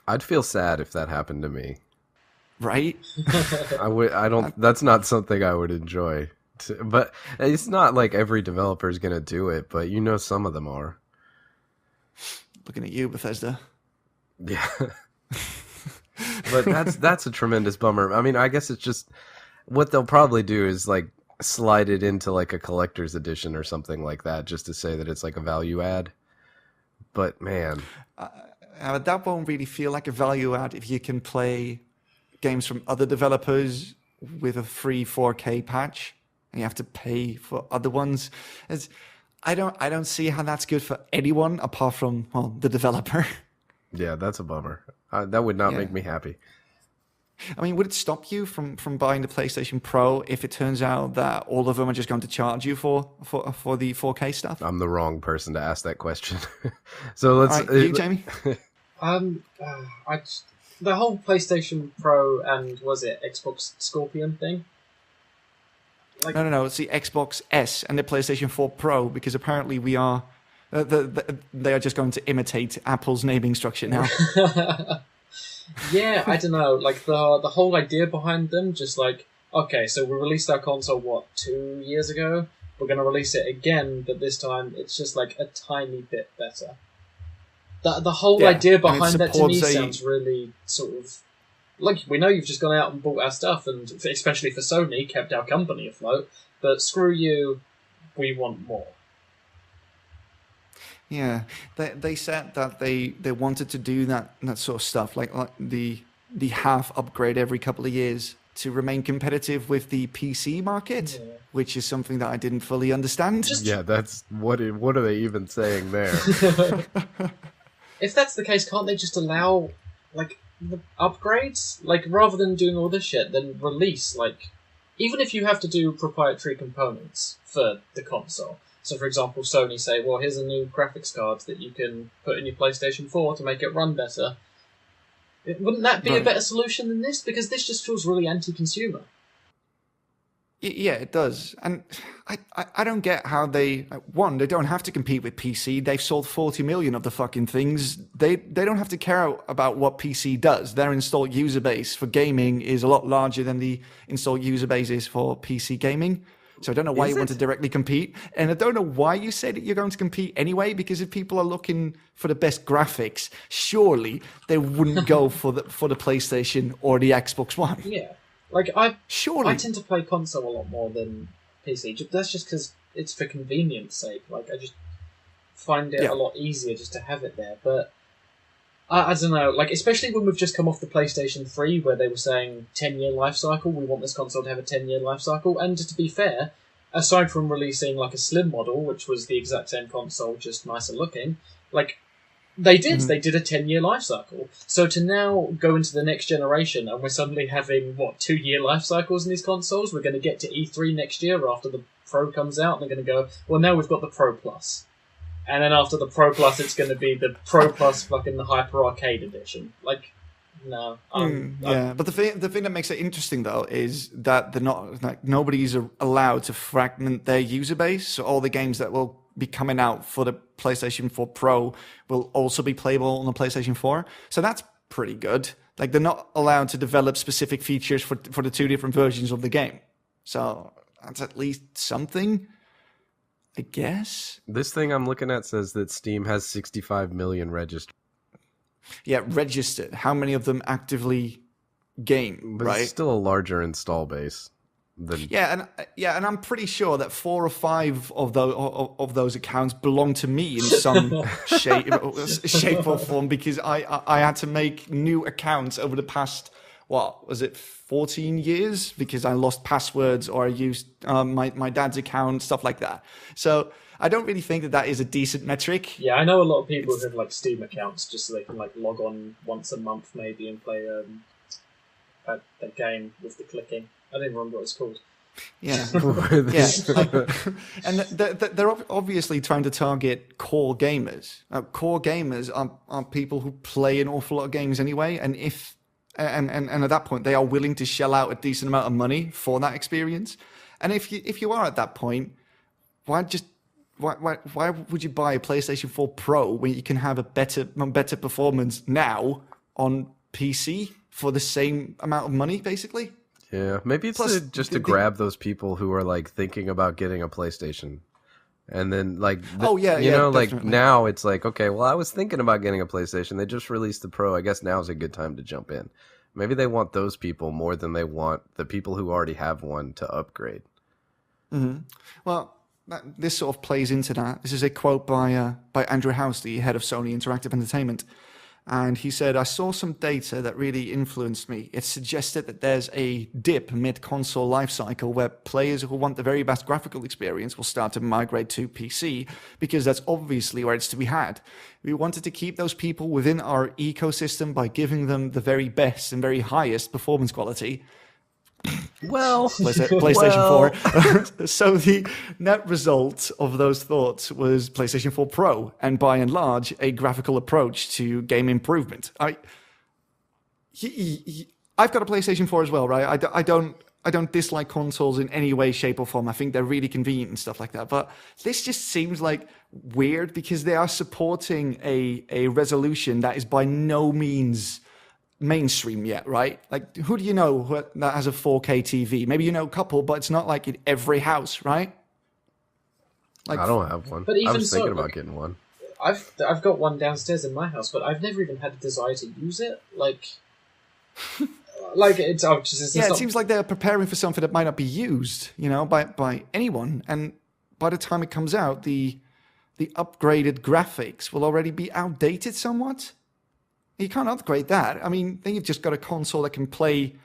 I'd feel sad if that happened to me. right? I don't. That's not something I would enjoy. But it's not like every developer is gonna do it. But you know, some of them are. Looking at you, Bethesda. Yeah. But that's a tremendous bummer. I mean, I guess it's just what they'll probably do is like slide it into like a collector's edition or something like that, just to say that it's like a value add. But man, That won't really feel like a value add if you can play games from other developers with a free 4K patch, and you have to pay for other ones. I don't see how that's good for anyone apart from, well, the developer. yeah, that's a bummer. That would not make me happy. I mean, would it stop you from buying the PlayStation Pro if it turns out that all of them are just going to charge you for the 4K stuff? I'm the wrong person to ask that question. So let's. All right, you, Jamie? The whole PlayStation Pro and was it Xbox Scorpion thing? Like, No. It's the Xbox S and the PlayStation 4 Pro, because apparently we are. They are just going to imitate Apple's naming structure now. yeah, I don't know. Like the whole idea behind them, just like, okay, so we released our console 2 years ago. We're going to release it again, but this time it's just like a tiny bit better. The whole idea behind that to me sounds really sort of like, we know you've just gone out and bought our stuff, and especially for Sony, kept our company afloat. But screw you, we want more. Yeah, they said that they wanted to do that sort of stuff, like the half upgrade every couple of years to remain competitive with the PC market, which is something that I didn't fully understand. Yeah, that's what are they even saying there? If that's the case, can't they just allow like the upgrades? Like, rather than doing all this shit, then release, like, even if you have to do proprietary components for the console. So, for example, Sony say, well, here's a new graphics card that you can put in your PlayStation 4 to make it run better. Wouldn't that be a better solution than this? Because this just feels really anti-consumer. Yeah, it does. And I don't get how they don't have to compete with PC. They've sold 40 million of the fucking things. They don't have to care about what PC does. Their installed user base for gaming is a lot larger than the installed user base is for PC gaming. So I don't know why you want to directly compete. And I don't know why you say that you're going to compete anyway, because if people are looking for the best graphics, surely they wouldn't go for the PlayStation or the Xbox One. Yeah. Like, I tend to play console a lot more than PC. That's just because it's for convenience sake. Like, I just find it a lot easier just to have it there. But I don't know, like, especially when we've just come off the PlayStation 3 where they were saying 10-year life cycle, we want this console to have a 10-year life cycle. And just to be fair, aside from releasing like a slim model, which was the exact same console, just nicer looking, like, they did a 10-year life cycle. So to now go into the next generation and we're suddenly having, 2-year life cycles in these consoles, we're going to get to E3 next year after the Pro comes out, and they're going to go, well, now we've got the Pro Plus. And then after the Pro Plus, it's going to be the Pro Plus fucking Hyper Arcade Edition. Like, no. But the thing that makes it interesting, though, is that they're not, like, nobody's allowed to fragment their user base. So all the games that will be coming out for the PlayStation 4 Pro will also be playable on the PlayStation 4. So that's pretty good. Like, they're not allowed to develop specific features for the two different versions of the game. So that's at least something, I guess. This thing I'm looking at says that Steam has 65 million registered. Yeah, registered. How many of them actively game, But right? it's still a larger install base. And I'm pretty sure that 4 or 5 of those accounts belong to me in some shape or form, because I had to make new accounts over the past 14 years, because I lost passwords or I used my dad's account, stuff like that. So I don't really think that is a decent metric. Yeah, I know a lot of people who have like Steam accounts just so they can like log on once a month maybe and play a game with the clicking. I don't even remember what it's called. Yeah, and they're obviously trying to target core gamers. Core gamers are people who play an awful lot of games anyway, and and at that point they are willing to shell out a decent amount of money for that experience. And if you are at that point, why why would you buy a PlayStation 4 Pro when you can have a better performance now on PC for the same amount of money, basically? Yeah, maybe it's just to grab those people who are like thinking about getting a PlayStation. And then like, like now it's like, okay, well, I was thinking about getting a PlayStation. They just released the Pro. I guess now's a good time to jump in. Maybe they want those people more than they want the people who already have one to upgrade. Mm-hmm. Well, this sort of plays into that. This is a quote by Andrew House, the head of Sony Interactive Entertainment. And he said, I saw some data that really influenced me. It suggested that there's a dip mid-console lifecycle where players who want the very best graphical experience will start to migrate to PC because that's obviously where it's to be had. We wanted to keep those people within our ecosystem by giving them the very best and very highest performance quality. Well, PlayStation 4. So the net result of those thoughts was PlayStation 4 Pro, and by and large, a graphical approach to game improvement. I've got a PlayStation 4 as well, right? I don't dislike consoles in any way, shape, or form. I think they're really convenient and stuff like that. But this just seems like weird because they are supporting a resolution that is by no means mainstream yet, right? Like, who do you know that has a 4K TV? Maybe you know a couple, but it's not like in every house, right? Like, I don't have one. But even I was thinking about getting one. I've got one downstairs in my house, but I've never even had a desire to use it. Like it's it seems like they're preparing for something that might not be used, by anyone. And by the time it comes out, the upgraded graphics will already be outdated somewhat. You can't upgrade that. I mean, then you've just got a console that can play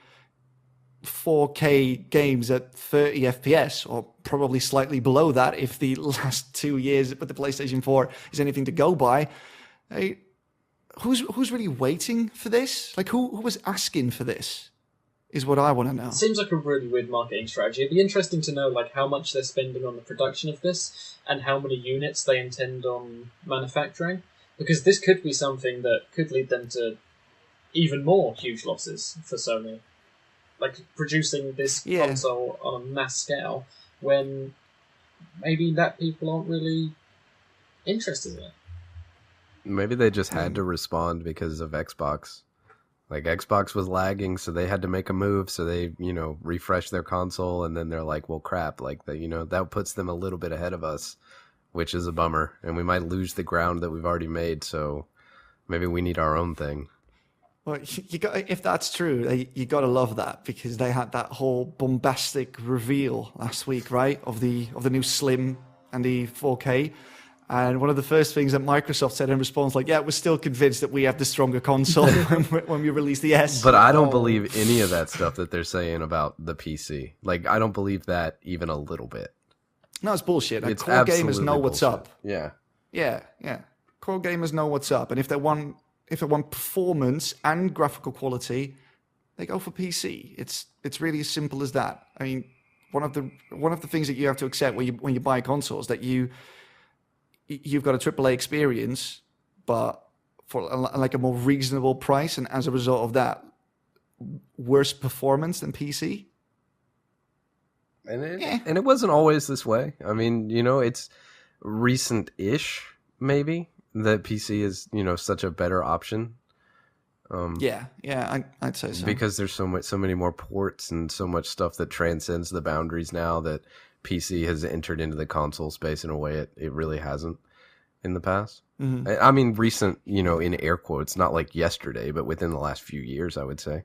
4K games at 30 FPS, or probably slightly below that if the last 2 years with the PlayStation 4 is anything to go by. Hey, who's really waiting for this? Like, who was asking for this is what I want to know. It seems like a really weird marketing strategy. It'd be interesting to know like how much they're spending on the production of this and how many units they intend on manufacturing. Because this could be something that could lead them to even more huge losses for Sony. Like, producing this console on a mass scale when maybe that people aren't really interested in it. Maybe they just had to respond because of Xbox. Like, Xbox was lagging, so they had to make a move, so they, refresh their console, and then they're like, well, crap, like, that puts them a little bit ahead of us, which is a bummer, and we might lose the ground that we've already made, so maybe we need our own thing. Well, if that's true, you got to love that, because they had that whole bombastic reveal last week, right, of the new Slim and the 4K, and one of the first things that Microsoft said in response, like, yeah, we're still convinced that we have the stronger console when we release the S. But I don't believe any of that stuff that they're saying about the PC. Like, I don't believe that even a little bit. No, it's bullshit. Like, it's core gamers know what's up. Yeah. Core gamers know what's up, and if they want performance and graphical quality, they go for PC. It's really as simple as that. I mean, one of the things that you have to accept when you buy consoles that you've got a AAA experience, but for like a more reasonable price, and as a result of that, worse performance than PC. And it wasn't always this way. I mean, it's recent-ish, maybe, that PC is, such a better option. I'd say so. Because there's so many more ports and so much stuff that transcends the boundaries now that PC has entered into the console space in a way it really hasn't in the past. Mm-hmm. I mean, recent, in air quotes, not like yesterday, but within the last few years, I would say.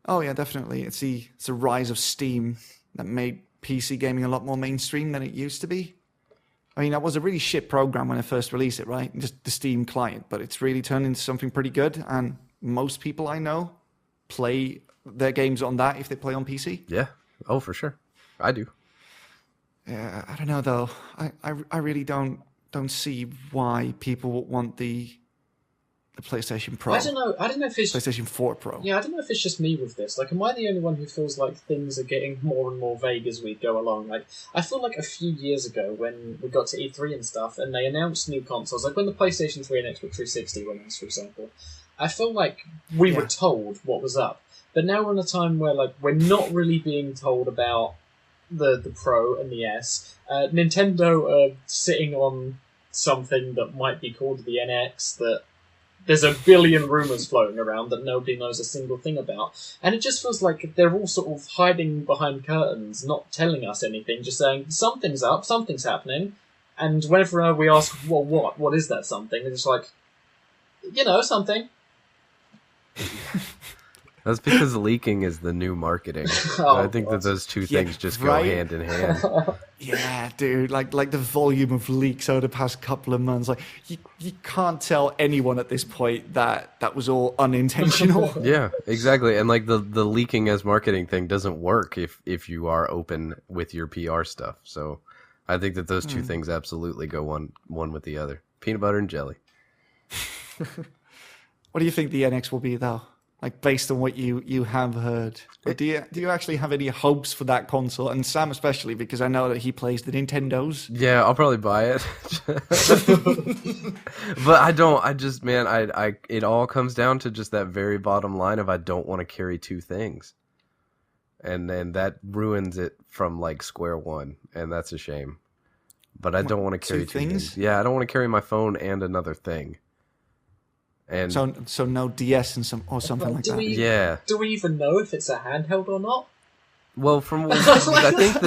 Oh yeah, definitely. It's the rise of Steam that made PC gaming a lot more mainstream than it used to be. I mean, that was a really shit program when I first released it, right? Just the Steam client, but it's really turned into something pretty good, and most people I know play their games on that if they play on PC. Yeah. Oh, for sure. I do. Yeah, I don't know though. I really don't see why people want the PlayStation Pro. I don't know if it's PlayStation 4 Pro. Yeah, I don't know if it's just me with this. Like, am I the only one who feels like things are getting more and more vague as we go along? Like, I feel like a few years ago when we got to E3 and stuff, and they announced new consoles, like when the PlayStation 3 and Xbox 360 were announced, for example, I feel like we were told what was up. But now we're in a time where, like, we're not really being told about the Pro and the S. Nintendo are sitting on something that might be called the NX, that there's a billion rumours floating around that nobody knows a single thing about. And it just feels like they're all sort of hiding behind curtains, not telling us anything, just saying, something's up, something's happening. And whenever we ask, well, what is that something? It's like, something. That's because leaking is the new marketing. I think that those two things just go hand in hand. Yeah, dude. Like the volume of leaks over the past couple of months. Like you can't tell anyone at this point that was all unintentional. Yeah, exactly. And like the leaking as marketing thing doesn't work if you are open with your PR stuff. So I think that those two things absolutely go one with the other. Peanut butter and jelly. What do you think the NX will be, though? Like, based on what you have heard, or do you actually have any hopes for that console? And Sam especially, because I know that he plays the Nintendos. Yeah, I'll probably buy it. But I don't. I just, man, it all comes down to just that very bottom line of I don't want to carry two things, and then that ruins it from like square one, and that's a shame. But I don't want to carry two things. Yeah, I don't want to carry my phone and another thing. And so no DS and something like that. Do we even know if it's a handheld or not? Well, I think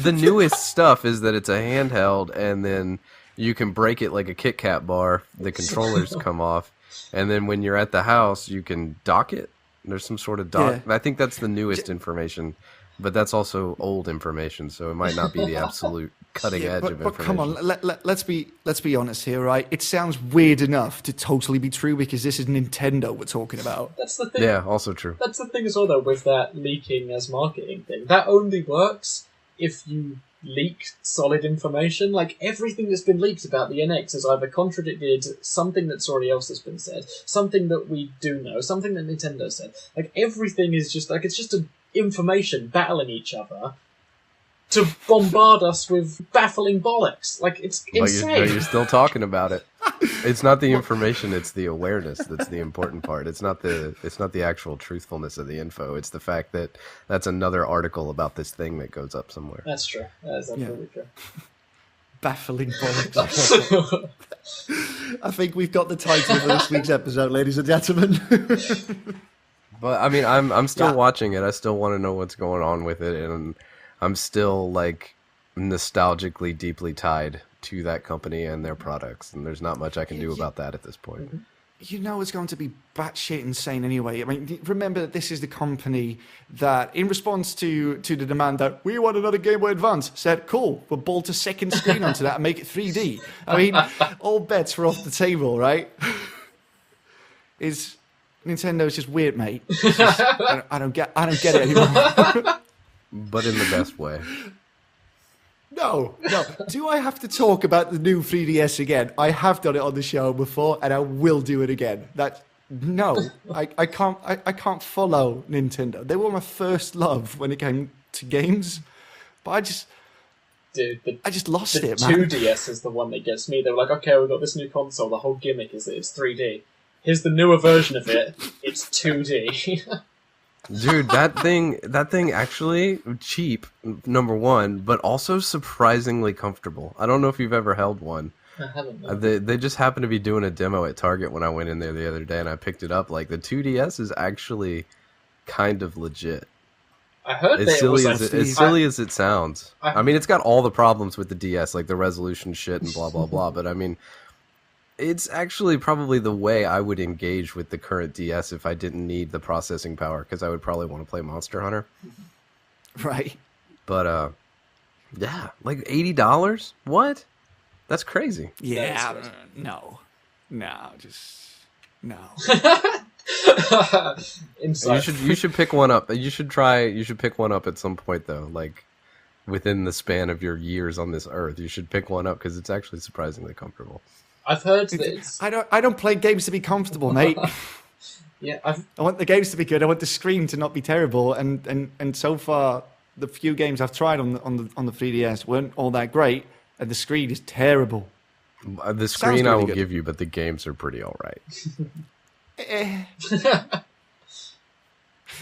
the newest stuff is that it's a handheld, and then you can break it like a Kit Kat bar. The controllers come off, and then when you're at the house, you can dock it. There's some sort of dock. Yeah. I think that's the newest information, but that's also old information, so it might not be the absolute cutting edge of information. But come on, let's be honest here, right? It sounds weird enough to totally be true because this is Nintendo we're talking about. That's the thing. Yeah, also true. That's the thing as well, though, with that leaking as marketing thing. That only works if you leak solid information. Like, everything that's been leaked about the NX has either contradicted something that's already else that's been said, something that we do know, something that Nintendo said. Like, everything is just, like, it's just information battling each other to bombard us with baffling bollocks. Like, it's insane. You're still talking about it. It's not the information, it's the awareness that's the important part. It's not the actual truthfulness of the info. It's the fact that that's another article about this thing that goes up somewhere. That's true. That is absolutely true. Baffling bollocks. I think we've got the title for this week's episode, ladies and gentlemen. But I mean, I'm still watching it. I still want to know what's going on with it, and I'm still like nostalgically deeply tied to that company and their products, and there's not much I can do about that at this point. You know it's going to be batshit insane anyway. I mean, remember that this is the company that, in response to the demand that we want another Game Boy Advance, said, cool, we'll bolt a second screen onto that and make it 3D. I mean, all bets were off the table, right? Nintendo's just weird, mate. I don't get it anymore. But in the best way. No. Do I have to talk about the new 3DS again? I have done it on the show before, and I will do it again. I can't follow Nintendo. They were my first love when it came to games, but I just lost it, man. The 2DS is the one that gets me. They were like, okay, we've got this new console. The whole gimmick is that it's 3D. Here's the newer version of it. It's 2D. Dude, that thing actually cheap, number one, but also surprisingly comfortable. I don't know if you've ever held one. I haven't. They just happened to be doing a demo at Target when I went in there the other day, and I picked it up. Like, the 2DS is actually kind of legit. I heard as silly as it sounds. I mean, it's got all the problems with the DS, like the resolution shit and blah blah blah. But I mean, it's actually probably the way I would engage with the current DS if I didn't need the processing power, because I would probably want to play Monster Hunter. Right. But, yeah, like $80? What? That's crazy. Yeah, no. You should pick one up. You should pick one up at some point, though, like within the span of your years on this earth. You should pick one up because it's actually surprisingly comfortable. I've heard that I don't play games to be comfortable, mate. Yeah, I want the games to be good. I want the screen to not be terrible. And so far, the few games I've tried on the 3DS weren't all that great, and the screen is terrible. The screen I will give you, but the games are pretty all right.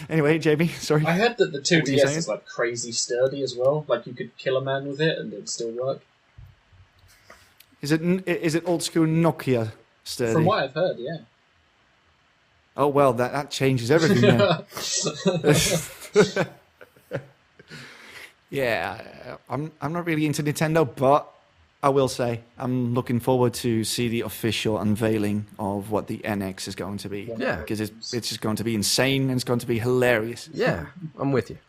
Anyway, JB, sorry. I heard that the What were you 2DS saying? is like crazy sturdy as well. Like you could kill a man with it and it'd still work. Is it old school Nokia sturdy? From what I've heard, yeah. Oh well, that changes everything then. Yeah, I'm not really into Nintendo, but I will say I'm looking forward to see the official unveiling of what the NX is going to be. Yeah. Because it's just going to be insane and it's going to be hilarious. Yeah, I'm with you.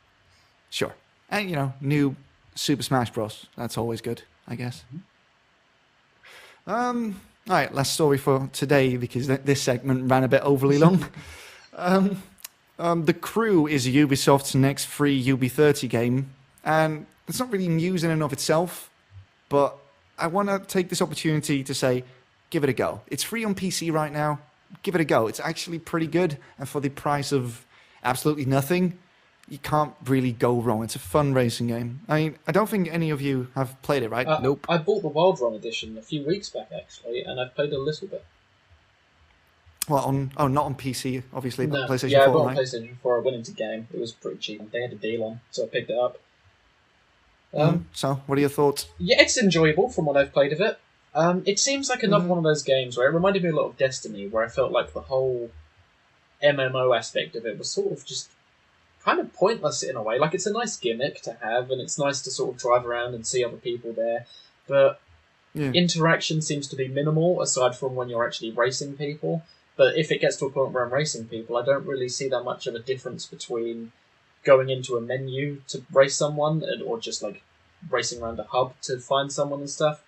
Sure. And, new Super Smash Bros. That's always good, I guess. All right, last story for today, because this segment ran a bit overly long. The Crew is Ubisoft's next free UB30 game, and it's not really news in and of itself, but I want to take this opportunity to say, give it a go. It's free on PC right now. Give it a go. It's actually pretty good, and for the price of absolutely nothing, you can't really go wrong. It's a fun racing game. I mean, I don't think any of you have played it, right? Nope. I bought the Wild Run edition a few weeks back, actually, and I've played a little bit. Well, not on PC, obviously, but No, PlayStation yeah, 4, I bought right? on PlayStation 4. I went into game. It was pretty cheap. They had a deal on, so I picked it up. So, what are your thoughts? Yeah, it's enjoyable from what I've played of it. It seems like another one of those games where it reminded me a lot of Destiny, where I felt like the whole MMO aspect of it was sort of just kind of pointless in a way. Like, it's a nice gimmick to have, and it's nice to sort of drive around and see other people there, but interaction seems to be minimal, aside from when you're actually racing people. But if it gets to a point where I'm racing people, I don't really see that much of a difference between going into a menu to race someone or just like racing around a hub to find someone and stuff.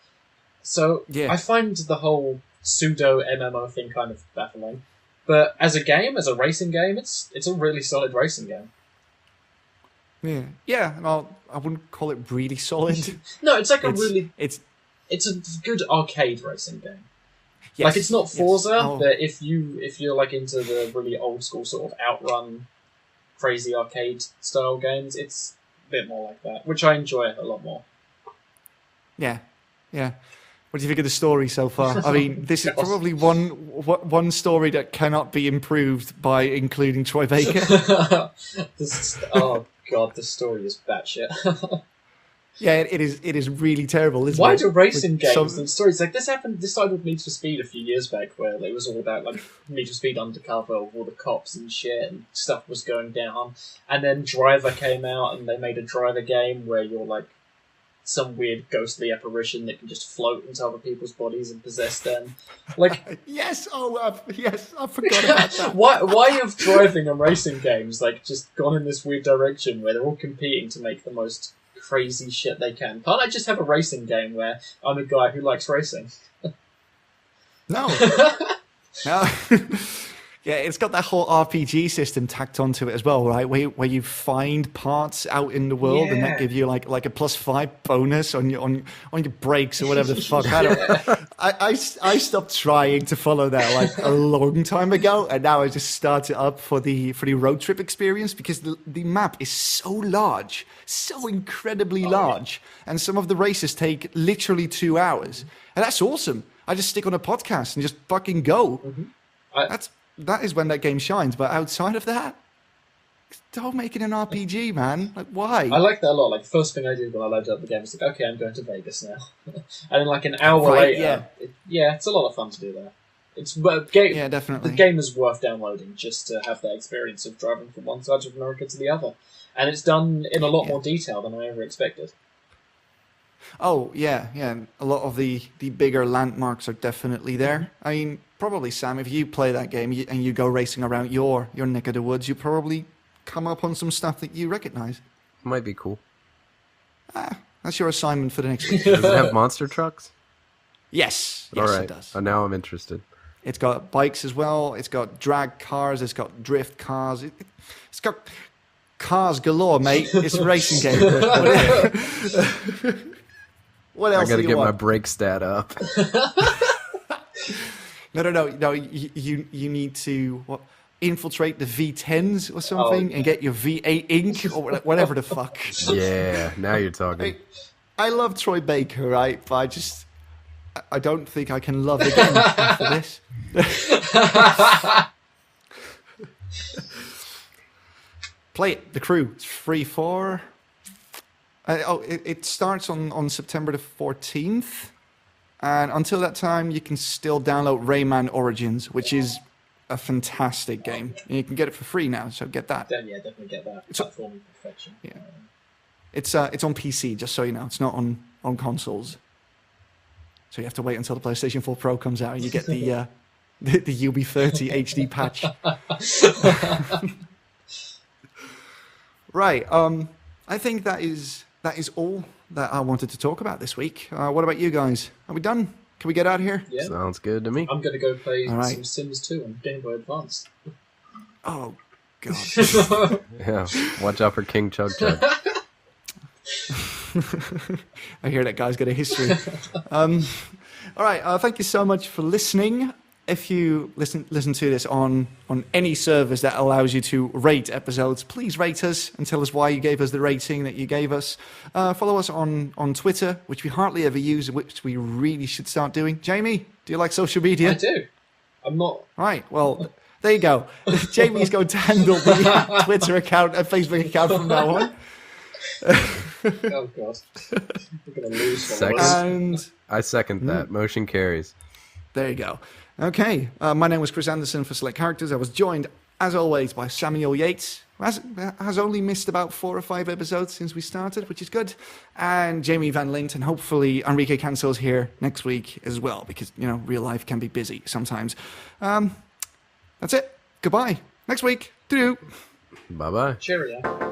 So I find the whole pseudo MMO thing kind of baffling. But as a game, as a racing game, it's a really solid racing game. Yeah. And I wouldn't call it really solid. No, it's like it's a good arcade racing game. Yes, like, it's not Forza, yes. but if you're like into the really old school sort of outrun, crazy arcade style games, it's a bit more like that, which I enjoy a lot more. Yeah. What do you think of the story so far? I mean, this is probably one story that cannot be improved by including Troy Baker. Oh god, this story is batshit. Yeah, it is really terrible, isn't it? Why do racing games and stories like this happen? This started with Need for Speed a few years back, where it was all about like Need for Speed undercover with all the cops and shit, and stuff was going down. And then Driver came out, and they made a driver game where you're like some weird ghostly apparition that can just float into other people's bodies and possess them. Like yes, I forgot about that. Why have driving and racing games like just gone in this weird direction where they're all competing to make the most crazy shit they can? Can't I just have a racing game where I'm a guy who likes racing? No. Yeah, it's got that whole RPG system tacked onto it as well, right? Where you find parts out in the world and that give you like a +5 bonus on your brakes or whatever the fuck. I stopped trying to follow that like a long time ago, and now I just start it up for the road trip experience, because the map is so large, so incredibly large, and some of the races take literally 2 hours, and that's awesome. I just stick on a podcast and just fucking go. That is when that game shines. But outside of that, don't make it an RPG, man. Like, why? I like that a lot. Like, the first thing I did when I loaded up the game was like, okay, I'm going to Vegas now. And then like an hour later, it's a lot of fun to do that. Definitely. The game is worth downloading just to have that experience of driving from one side of America to the other. And it's done in a lot more detail than I ever expected. Oh, yeah. A lot of the bigger landmarks are definitely there. I mean, probably, Sam, if you play that game and you go racing around your neck of the woods, you probably come up on some stuff that you recognize. Might be cool. That's your assignment for the next week. Does it have monster trucks? Yes, All right. it does. Oh, now I'm interested. It's got bikes as well. It's got drag cars. It's got drift cars. It's got cars galore, mate. It's a racing game. What else? I gotta get my brake stat up. No. You need to infiltrate the V10s or something and get your V8 ink or whatever the fuck. Yeah, now you're talking. I love Troy Baker, right? But I don't think I can love the game after this. play it. The Crew. It's free for... it starts on September the 14th. And until that time, you can still download Rayman Origins, which is a fantastic game. And you can get it for free now, so get that. Yeah, definitely get that. Platforming perfection. Yeah. It's on PC, just so you know. It's not on consoles. So you have to wait until the PlayStation 4 Pro comes out and you get the UB30 HD patch. Right. I think that is all that I wanted to talk about this week. What about you guys? Are we done? Can we get out of here? Yeah. Sounds good to me. I'm going to go play some Sims 2 on Game Boy Advance. Oh, God. Yeah. Watch out for King Chug Chug. I hear that guy's got a history. All right. Thank you so much for listening. If you listen to this on any service that allows you to rate episodes, please rate us and tell us why you gave us the rating that you gave us. Follow us on Twitter, which we hardly ever use, which we really should start doing. Jamie, do you like social media? I do. I'm not. Right, well, there you go. Jamie's going to handle the Twitter account and Facebook account from now on. Oh, God. We're going to lose followers. And I second that. Motion carries. there you go. Okay, my name was Chris Anderson for Select Characters. I was joined, as always, by Samuel Yates, who has only missed about 4 or 5 episodes since we started, which is good, and Jamie Van Lint, and hopefully Enrique Cancel's here next week as well, because, real life can be busy sometimes. That's it. Goodbye. Next week. Doo-doo. Bye-bye. Cheerio.